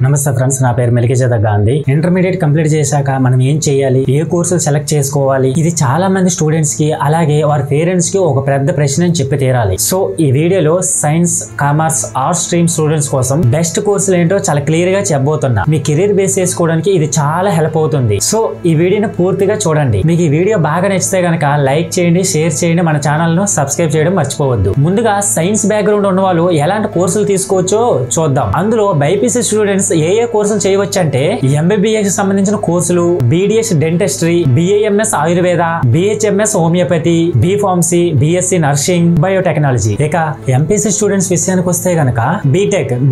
నమస్తే ఫ్రెండ్స్, నా పేరు మెలికిజేత గాంధీ. ఇంటర్మీడియట్ కంప్లీట్ చేశాక మనం ఏం చేయాలి, ఏ కోర్సులు సెలెక్ట్ చేసుకోవాలి, ఇది చాలా మంది స్టూడెంట్స్ కి అలాగే వారి పేరెంట్స్ కి ఒక పెద్ద ప్రశ్న అని చెప్పి తీరాలి. సో ఈ వీడియోలో science, commerce, arts stream students కోసం బెస్ట్ కోర్సులు ఏంటో చాలా క్లియర్ గా చెప్పబోతున్నా. మీ కెరీర్ బేస్ చేసుకోవడానికి ఇది చాలా హెల్ప్ అవుతుంది. సో ఈ వీడియోని పూర్తిగా చూడండి. మీకు ఈ వీడియో బాగా నచ్చితే గనక లైక్ చేయండి, షేర్ చేయండి, మన ఛానల్ ను సబ్స్క్రైబ్ చేయడం మర్చిపోవద్దు. ముందుగా సైన్స్ బ్యాక్గ్రౌండ్ ఉన్న వాళ్ళు ఎలాంటి కోర్సులు తీసుకోవచ్చో చూద్దాం. అందులో బైపీసీ స్టూడెంట్స్ ఏ కోర్సులు చేయవచ్చు అంటే ఎంబీబీఎస్ సంబంధించిన కోర్సులు, BDS dentistry, BAMS Ayurveda, BHMS homeopathy, B pharmacy, BSc nursing, biotechnology. ఇక ఎంపీసీ స్టూడెంట్స్ విషయానికి వస్తే గనక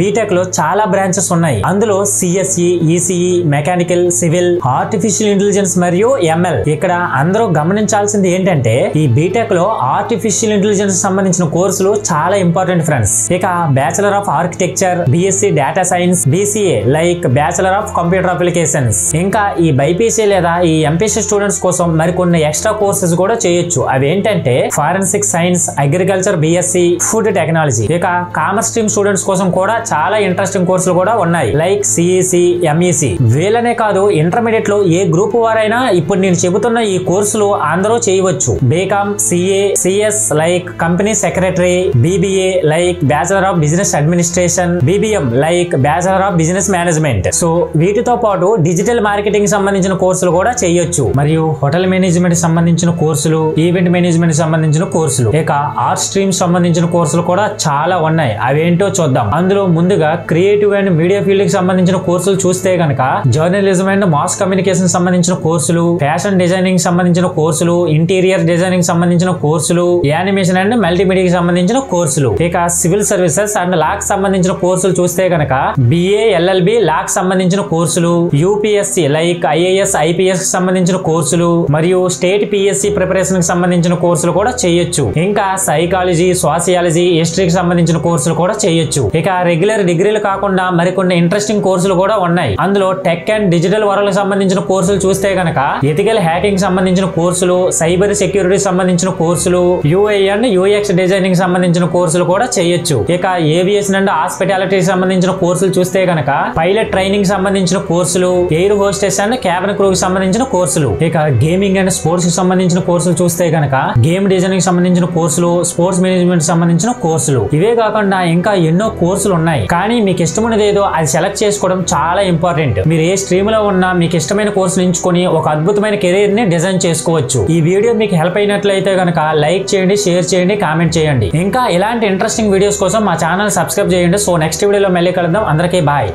బీటెక్ లో చాలా బ్రాంచెస్ ఉన్నాయి. అందులో CSE, ECE, mechanical, civil, artificial intelligence మరియు ఎంఎల్. ఇక్కడ అందరూ గమనించాల్సింది ఏంటంటే ఈ బీటెక్ లో ఆర్టిఫిషియల్ ఇంటెలిజెన్స్ సంబంధించిన కోర్సులు చాలా ఇంపార్టెంట్ ఫ్రెండ్స్. ఇక bachelor of architecture, BSc data science, BCA like bachelor of computer applications. ఇంకా ఈ బైపీసీ లేదా ఈ ఎంపీసీ స్టూడెంట్స్ కోసం మరికొన్ని ఎక్స్ట్రా కోర్సెస్ కూడా చేయొచ్చు. అవి ఏంటంటే forensic science, agriculture, BSc, food technology. ఇక కామర్స్ స్ట్రీమ్ స్టూడెంట్స్ కోసం కూడా చాలా ఇంట్రెస్టింగ్ కోర్సులు కూడా ఉన్నాయి లైక్ సిఈసి, ఎంఈసి. వీళ్ళనే కాదు, ఇంటర్మీడియట్ లో ఏ గ్రూప్ వారైనా ఇప్పుడు నేను చెబుతున్న ఈ కోర్సులు అందరూ చేయవచ్చు. BCom, CA, CS like company secretary, BBA like bachelor of business administration, BBM like bachelor of business management. So వీటితో పాటు డిజిటల్ మార్కెటింగ్ సంబంధించిన కోర్సులు కూడా చేయొచ్చు. మరియు హోటల్ మేనేజ్మెంట్ సంబంధించిన కోర్సులు, ఈవెంట్ మేనేజ్మెంట్ సంబంధించిన కోర్సులు, ఇక ఆర్ట్ స్ట్రీమ్ సంబంధించిన కోర్సులు కూడా చాలా ఉన్నాయి. అవేంటో చూద్దాం. అందులో ముందుగా క్రియేటివ్ అండ్ మీడియా ఫీల్డ్ కి సంబంధించిన కోర్సులు చూస్తే గనక జర్నలిజం అండ్ మాస్ కమ్యూనికేషన్ సంబంధించిన కోర్సులు, ఫ్యాషన్ డిజైనింగ్ సంబంధించిన కోర్సులు, ఇంటీరియర్ డిజైనింగ్ సంబంధించిన కోర్సులు, యానిమేషన్ అండ్ మల్టీమీడియాకి సంబంధించిన కోర్సులు, ఇక సివిల్ సర్వీసెస్ అండ్ లా కి సంబంధించిన కోర్సులు చూస్తే గనక బిఏ, ఎల్ఎల్బి, లా కి సంబంధించిన కోర్సులు, యూపీఎస్సి లైక్ ఐఏఎస్, ఐపీఎస్ కి సంబంధించిన కోర్సులు, మరియు స్టేట్ పిఎస్సి ప్రిపరేషన్ కి సంబంధించిన కోర్సులు కూడా చేయొచ్చు. ఇంకా సైకాలజీ, సోషియాలజీ, హిస్టరీకి సంబంధించిన కోర్సులు కూడా చేయొచ్చు. ఇక రెగ్యులర్ డిగ్రీలు కాకుండా మరికొన్ని ఇంట్రెస్టింగ్ కోర్సులు కూడా ఉన్నాయి. అందులో టెక్ అండ్ డిజిటల్ వరల్డ్ సంబంధించిన కోర్సులు చూస్తే గనక ఎథికల్ హ్యాకింగ్ సంబంధించిన కోర్సులు, సైబర్ సెక్యూరిటీ సంబంధించిన కోర్సులు, యూఐ అండ్ యూఎక్స్ డిజైనింగ్ సంబంధించిన కోర్సులు కూడా చేయొచ్చు. ఇక ఏవియేషన్ అండ్ హాస్పిటాలిటీ సంబంధించిన కోర్సులు చూస్తే గనక పైలట్ ట్రైనింగ్ సంబంధించిన కోర్సులు, air hostess and cabin crew కి సంబంధించిన కోర్సులు, ఇక గేమింగ్ అండ్ స్పోర్ట్స్ కి సంబంధించిన కోర్సులు చూస్తే గనక గేమ్ డిజైనింగ్ సంబంధించిన కోర్సులు, స్పోర్ట్స్ మేనేజ్మెంట్ సంబంధించిన కోర్సులు. ఇవే కాకుండా ఇంకా ఎన్నో కోర్సులు ఉన్నాయి. కానీ మీకు ఇష్టమైనది ఏదో అది సెలెక్ట్ చేసుకోవడం చాలా ఇంపార్టెంట్. మీరు ఏ స్ట్రీమ్ లో ఉన్నా మీకు ఇష్టమైన కోర్సులు ఎంచుకొని ఒక అద్భుతమైన కెరీర్ ని డిజైన్ చేసుకోవచ్చు. ఈ వీడియో మీకు హెల్ప్ అయినట్లయితే గనక లైక్ చేయండి, షేర్ చేయండి, కామెంట్ చేయండి. ఇంకా ఇలాంటి ఇంట్రెస్టింగ్ వీడియోస్ కోసం మా ఛానల్ సబ్స్క్రైబ్ చేయండి. సో నెక్స్ట్ వీడియోలో మళ్ళీ కలుద్దాం. అందరికీ బాయ్.